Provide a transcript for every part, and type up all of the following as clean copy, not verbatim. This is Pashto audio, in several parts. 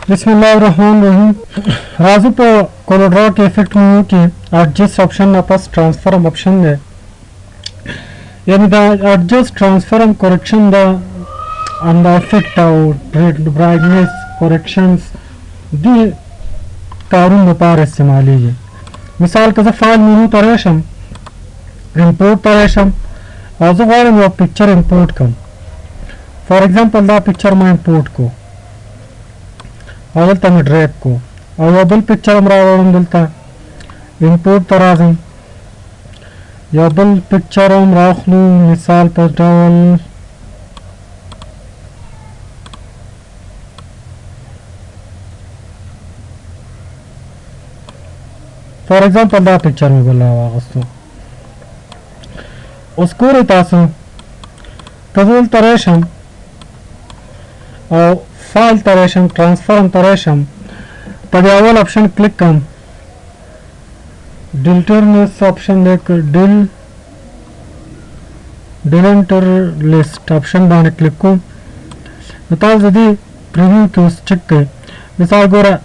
बिस्मिल्लाहिर्रहमानिर्रहीम राजू पे कोलोड्रा के इफेक्ट में कि एडजस्ट ऑप्शन ना पास ट्रांसफॉर्म ऑप्शन है यानी the adjust transform correction the on the effect of brightness corrections दी कारून लपार इस्तेमाल है मिसाल का फाइल मेनू तरेशम इंपोर्ट तरेशम और जो वाले वो picture import come for example दा पिक्चर में इंपोर्ट को अवल तम ड्रैग को और बल पिक्चर हमरा वरम दलता इंपोर्ट तराजम या बल पिक्चर हमरा खलू मिसाल पर डावल फॉर एग्जांपल दा पिक्चर में बोला वागस्तु उसको रितासु तजुल तरेशम और फाइल तरेशम ट्रांसफॉर्म तरेशम पर अवल ऑप्शन क्लिक कम डिल्टरनेस ऑप्शन देख डिलेंटर लिस्ट ऑप्शन बाने क्लिक को बताओ यदि प्रीव्यू के उस चेक के मिसाल गोरा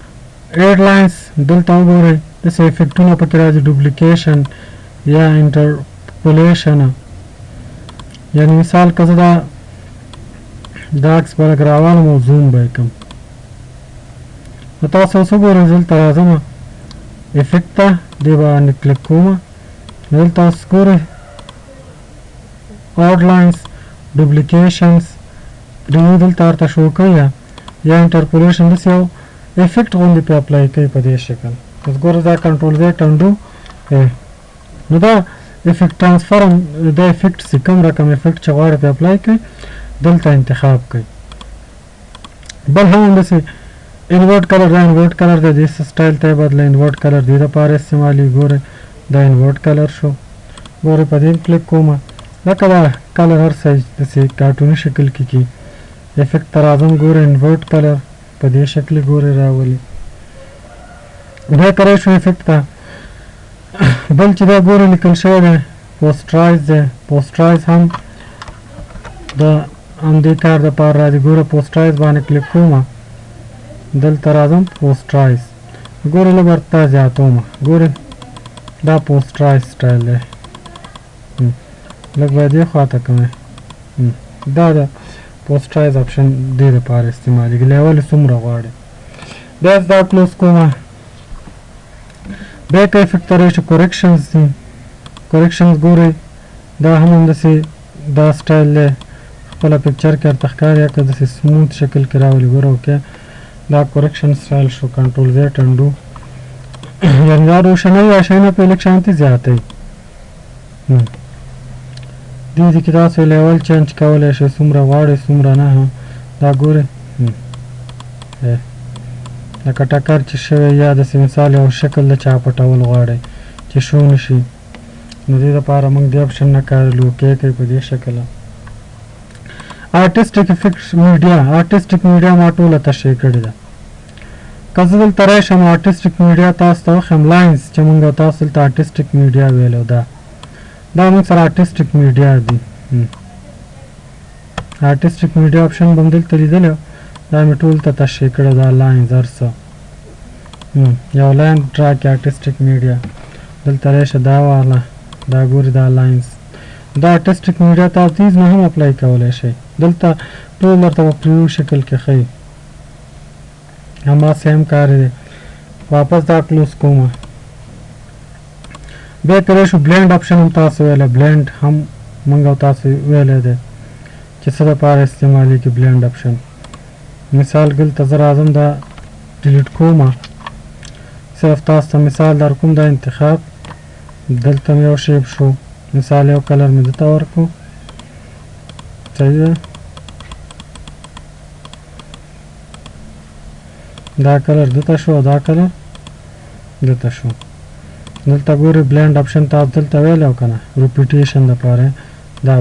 एड लाइंस दिलता गोरे जैसे इफेक्ट ना पकड़ा डुप्लीकेशन या इंटरपोलेशन यानी मिसाल का ज़्यादा डार्क्स पर ग्रावाल में जूम बैकम बताओ सोचो रिजल्ट तराजमा इफेक्ट देवा निकले comma result score outlines duplications removal तार शो किया या इंटरपोलेशन से इफेक्ट होने पे अप्लाई कई प्रदेश शक्ल उसको दा कंट्रोल दे टंडू नदा इफेक्ट ट्रांसफॉर्म दा इफेक्ट से कम रकम इफेक्ट चवाड़ पे अप्लाई कई दलता इंतखाब कई बल हम जैसे invert colour they this style ते बदले इन्वर्ट कलर दे पार इस्तेमाली गोरे दा इन्वर्ट कलर शो गोरे पदीन क्लिक कोमा लकदा कलर हर साइज जैसे कार्टूनी शक्ल की इफेक्ट तराजम गोरे इन्वर्ट कलर पदे शक्ल गोरे रावली करे शो इफेक्ट था बल चिदा गोरे निकल शो है पोस्टराइज हम देखा द पार राज गोरे पोस्टराइज बाने क्लिक कोमा दल तराजम पोस्टराइज गोरे लगता जातो मा गोरे दा पोस्टराइज स्टाइल है लगवा दे खाता कमे दा पोस्टराइज ऑप्शन दे पार इस्तेमाल लेवल सुमरा वाड़े that's the close comma back effect तरेश करेक्शंस गोरे दा हम दसे दा स्टाइल ले पहला पिक्चर कर तखकार या कर दसे स्मूथ शक्ल करावली गोरो के दा correction style show control Z undo यानी रोशनी आशना पे इलेक्शन जाते दी की से लेवल चेंज कावले शे सुमरा वाड़े सुमरा ना हो दा गोरे टकर चिशवे या दसे मिसाल और शक्ल चापटावल वाड़े चिशो नशी नदी दा पार मंग दे ऑप्शन ना कर लो के पे दे शक्ल आर्टिस्टिक इफेक्ट्स मीडिया माटूल तशे कड़दा कजल तरेश हम आर्टिस्टिक मीडिया तास तो हम लाइंस चमंगा तासल आर्टिस्टिक मीडिया वेलो दा मंग सर आर्टिस्टिक मीडिया दी आर्टिस्टिक मीडिया ऑप्शन बंदल तरी दलो दा टूल तशे कड़दा लाइंस अरसा या लाइन ड्रा के आर्टिस्टिक मीडिया दल तरेश दा वाला दा गुर दा लाइंस दा आर्टिस्टिक मीडिया तातीज में हम अप्लाई कवले शे दलता टूल मरतबा प्रीव्यू शक्ल के खई हम सेम कर दे वापस दा क्लोज कोमा बे करेश ब्लेंड ऑप्शन हम तास वेले ब्लेंड हम मंगा तास वेले दे किसदा पार इस्तेमाल की ब्लेंड ऑप्शन मिसाल गल तजर आजम दा डिलीट कोमा सिर्फ तास मिसाल दार कुम दा इंतखाब दलता में शेप शो मिसाल और कलर में देता और को सही है दा कलर देता शो दा कलर देता शो दलता गोरे ब्लेंड ऑप्शन ता दलता वेलो कना रिपीटेशन दा पारे दा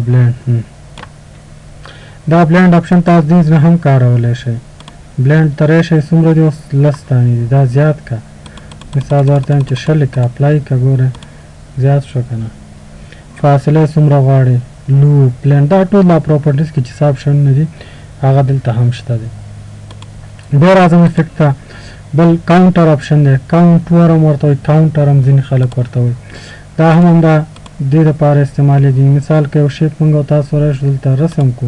ब्लेंड ऑप्शन ता दीज में हम कारवले शे ब्लेंड तरेश सुमर जो लस्तानी दा ज्यादा का मिसाल दारतन च शल का अप्लाई का गोरे ज्यादा शो कना फासले सुमरा वाड़े लूप ब्लेंड दा टूल प्रॉपर्टीज की हिसाब शन नदी आगा दिल तहम शता दे بیا راځم افیکټ ته. بل کاونټر آپشن دی، کاونټ ورم ورته وایي، کاونټر هم ځینې خلک ورته وایي. دا هم همدا دې دپاره استعمالېږي. مثال که یو شیپ موږ او تاسو راشو دلته رسم کو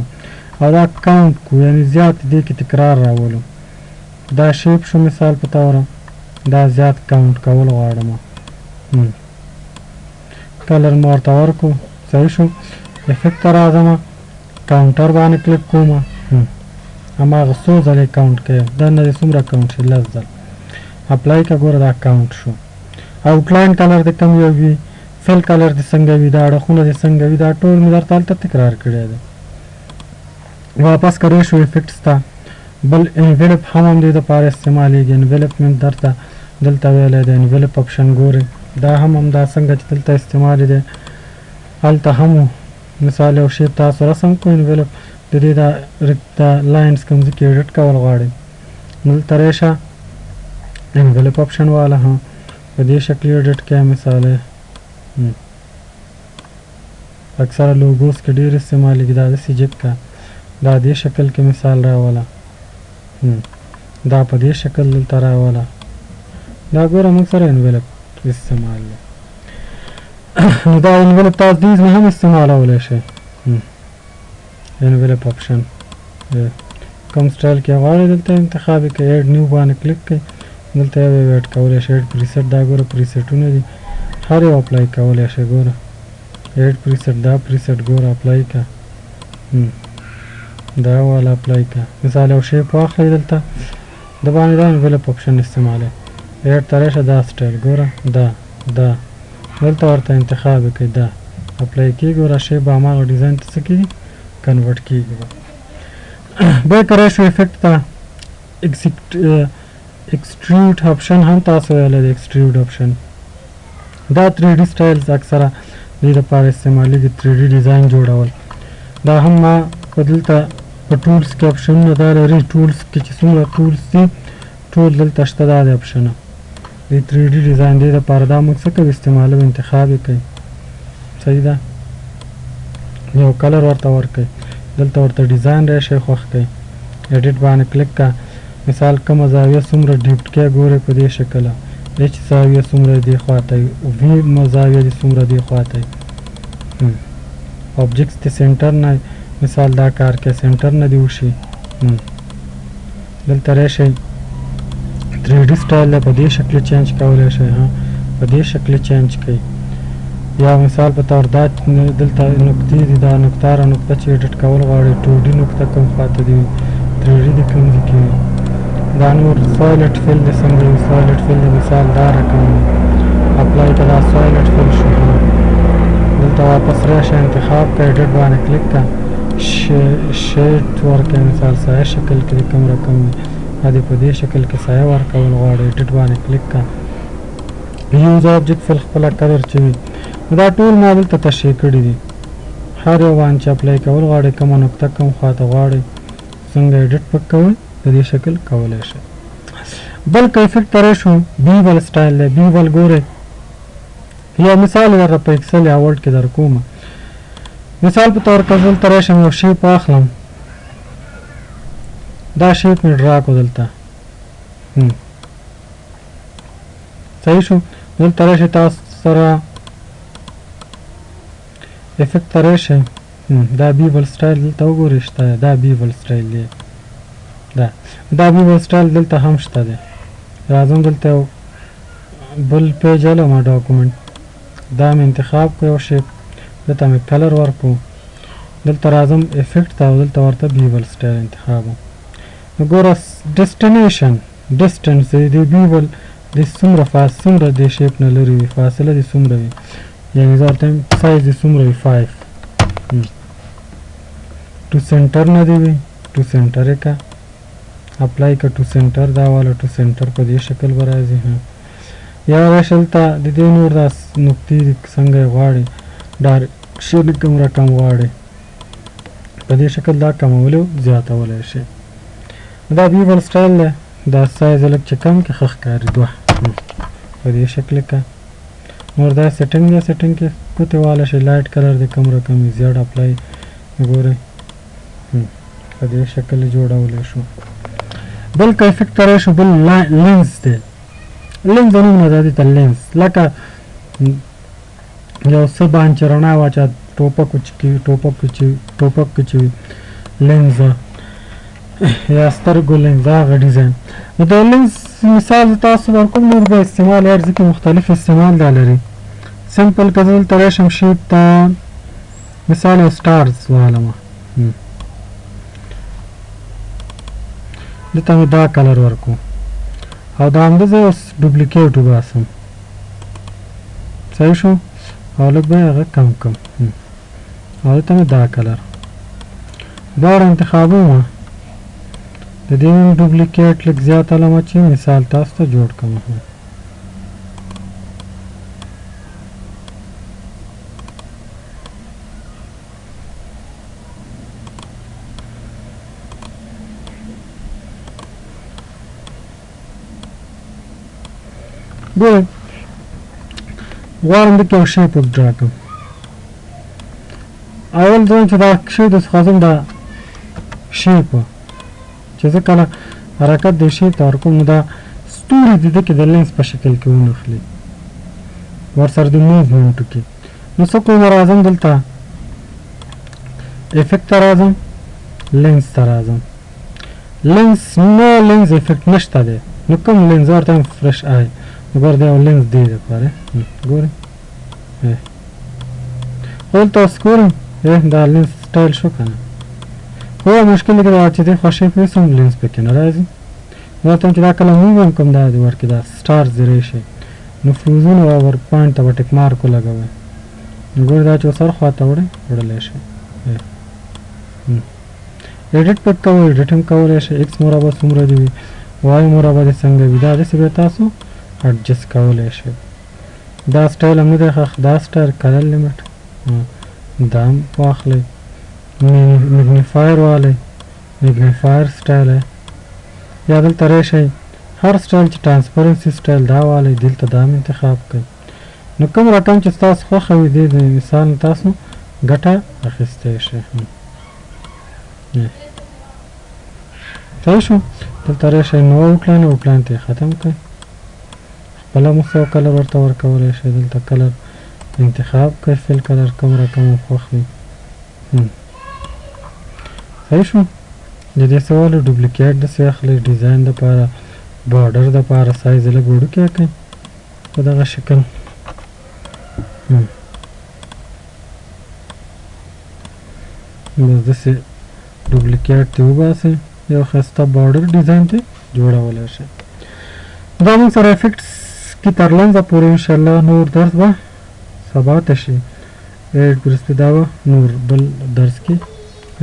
او دا کاونټ کو، یعنې زیات دې کې تکرار راولو. دا شیپ شو مثال په توره، دا زیات کاونټ کول غواړم. کلر مې ورته ورکو، صحیح شو. افیکټ ته راځم، کاونټر باندې کلیک کوم، هماغه څو ځلې کاونټ کوي، دننه دې څومره کاونټ شي، 10 ځل. اپلای که ګوره دا کاونټ شو. آوټلاین کلر دې کوم یو وي، فل کلر دې څنګه وي، دا اړخونه دې څنګه وي، دا ټول مې درته هلته تکرار کړی دی. واپس کری شو افیکټس ته. بل انویلپ هم دې دپاره استعمالېږي. انویلپ مې درته دلته ویلی دی، انویلپ آپشن ګورئ، دا هم همدا څنګه چې دلته استعمال دی هلته هم. مثال یو شیپ تاسو رسم کو، انویلپ د دې دا لاینز کوم ځای کې ایډیټ کول غواړئ، دلته رایشه انویلپ آپشن والا هم په دې شکل ایډیټ کړئ. مثال اکثره لوګوس کې ډېر استعمالېږي، دا داسې جګ کا، دا دې شکل کې مثال راوله، دا په دې شکل دلته راوله. دا ګوره موږ سره انویلپ استعمال دی. نو دا انویلپ تاسو دیز نه هم استعمالولی شئ. انویلپ آپشن کوم سټایل کې غواړئ دلته انتخاب کړئ، ایډ نیو باندې کلیک کړئ، دلته یو ایډ کولی شئ. ایډ پریسیټ دا ګوره پریسیټونه دي، هر یو اپلای کولی شئ. ګوره ایډ پریسیټ، دا پریسیټ ګوره اپلای کړه، دا والا اپلای کړه. مثال یو شیپ واخلئ دلته د باندې دا انویلپ آپشن استعمالوئ، ایډ ته راشئ، دا سټایل ګوره، دا دلته ورته انتخاب کړئ، دا اپلای کېږي. ګوره شیپ به هماغه ډیزاین ته څه کېږي، کنورټ کېږي. بیا که راشو افیکټ ته، ایکسټریوډ آپشن هم تاسو ویلی دی. ایکسټریوډ آپشن دا 3D سټایلز اکثره دې دپاره استعمالېږي، 3D ډیزاین جوړول. دا هم ما په دلته په ټولز کې آپشنونه دا لري، ټولز کې چې څومره ټولز دي ټول دلته شته، دا د آپشنه د 3D ډیزاین دې دپاره. دا موږ څه کوو، استعمالوو، انتخاب یې کوئ، صحیح ده. یو کلر ورته ورکئ، دلته ورته ډیزاین راشئ، خوښ کئ، ایډیټ باندې کلیک کا. مثال کومه زاویه څومره ډیپټ کئ، ګورئ په دې شکله ایچ زاویه څومره دې خواته، وي زاویه دې څومره دې خواته. آبجیکټس د سینټر نه، مثال دا کار کې سینټر نه دې وشي. دلته راشئ، 3D سټایل دی، په دې شکل چینج کولی شئ، په دې شکل چینج کئ. یا مثال په طور دا دلته نقطې دي، دا نقطه را نقطه چې ایډیټ کول غواړئ، 2D نقطه کوم خواته دي، 3D دې کوم ځای کې وي. دا نور سوایلټ فیل دې څنګه وي، سوایلټ فیل د مثال دا رقم وي، اپلای که دا سوایلټ فیل شو. دلته واپس راشئ، انتخاب کړئ، ایډیټ باندې کلیک کړه، شیډ ورکړئ. مثال سایه شکل کې دې کوم رقم وي، دې په دې شکل کې سایه ورکول غواړئ، ایډیټ باندې کلیک کړه. یوز آبجیکټ فل خپله کلر چې وي، دا ټول ما دلته تشریح کړي دي. هر یو باندې چې اپلای کول غواړئ، کومه نقطه کوم خواته غواړئ، څنګه ایډیټ پک کوئ، په دې شکل کولی شئ. بل که افیکټ ته راشو، بیول سټایل دی. بیول ګورئ، یو مثال درته په ایکسل یا ورډ کې در کومه. مثال په طور که دلته راشم، یو شیپ واخلم، دا شیپ مې ډرا کړو دلته، صحیح شو. دلته راشئ، تاسو سره افیکټ ته راشئ، دا بیول سټایل دلته وګورئ شته، دا بیول سټایل دی، دا بیول سټایل دلته هم شته دی. راځم دلته یو بل پیج علم ډاکومنټ، دا مې انتخاب کړو، یو شیپ دلته مې کلر ورکړو، دلته راځم افیکټ ته، دلته ورته بیول سټایل انتخابوم. نو ګوره ډیسټینیشن، ډسټنس د بیول د څومره د شیپ نه لرې وي، فاصله د څومره وي، یعنې زه ورته سایز د څومره وي، 5 ټو سنټر نه دی وي، ټو سنټر یې که اپلای که، ټو سنټر دا والا ټو سنټر په دې شکل به راځي. یا راشئ دلته د دې نور دا نقطې څنګه یې غواړئ، ډایرکشن کوم رقم غواړئ، په دې شکل دا کمولی زیاتولی شئ. دا بیول سټایل دی، دا سایز لږ چې کم کې ښه ښکاري، 2 په دې شکل که. نور دا سیټنګ دی، سیټنګ کې ګوتې واله شئ، لایټ کلر دی کوم رقم وي، زیړ اپلای ګورئ، په دې شکل جوړولی شو. بل که افیکټ راشي شو بل لینز دی لینز نوم نه دی ته لینز لکه یو څه باندې رڼا واچه ټوپک چې لینز یا سترګو لینز هغه ډیزاین نو د لینز مثال تاسو ورکوم نور به استعمال هر ځکه مختلف استعمال دا لري سمپل که زه دلته راشم شیپ ته مثال یو سټارز والمه دلته مې دا کلر ورکو او دا همده زه اوس ډوپلیکیټ وباسم صحیح شو او لږ به یې هغه کم او دلته مې دا کلر دواړه انتخابومه د دې مې ډوپلیکیټ لږ زیات علمه چې مثال تاسو ته جوړ کړم ګورئ غواړم دلته یو شیپ ډرا کړم اول ځان چې دا شی درڅخه ځم دا شیپ چې زه کله حرکت د شیپ ته ورکوم نو دا ستوري د دې کې د لینز په شکل کې ونښلي ورسره د موومنټ کې نو څه کوم راځم دلته افیکټ ته راځم لینز ته راځم لینز نو لینز افیکټ نشته دی نو کوم لینز ورته فرش آی ګور دا لینز دی لپاره ګورئ دلته اوس ګورئ دا لینز سټایل شو که نه هو مشکل دی که دا چې دی خوښې پرې سم لینز پکې نه راځي ورته چې دا کله موو هم کوم دا دې ورکړي دا سټارز دې راشي نو فروزونه او ور پوینټ ته به ټیک مارک ولګوئ ګورئ دا چې اوس هر خوا ته وړلی شي ایډیټ پکې کوئ ایډیټ هم کولی شئ ایکس مربع څومره دې وي واي مربع دې څنګه وي دا داسې به تاسو اډجسټ کولی شئ دا سټایل هم نه دی ښه دا سټایل کلر لیمټ دا هم واخلئ میګنیفایر والی میګنیفایر سټایل یا دلته راشئ هر سټایل چې ټرانسپرنسي سټایل دا والی دلته دا هم انتخاب کړئ نو کوم رقم چې ستاسو خوښه وي دې د مثال تاسو ګټه اخیستی شئ صحیح شو دلته راشئ نو اوټلاین ته یې ختم کړئ خپله مستوی کلر ورته ورکولی شئ دلته کلر انتخاب کړئ فل کلر کوم رقم مو خوښ وي صحیح شو د دې څه والو ډوپلیکیټ داسې اخلئ ډیزاین دپاره بارډر دپاره سایز یې لږ وړوکی کړئ په دغه شکل بس داسې ډوپلیکیټ ترې وباسئ یو ښایسته بارډر ډیزاین ترې جوړولی شئ دا موږ سره افیکټس کې تر لنځه پورې انشاءالله نور درس به سبا ته شي ایډ پرسپې دا به نور بل درس کې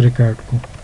ریکارډ کړو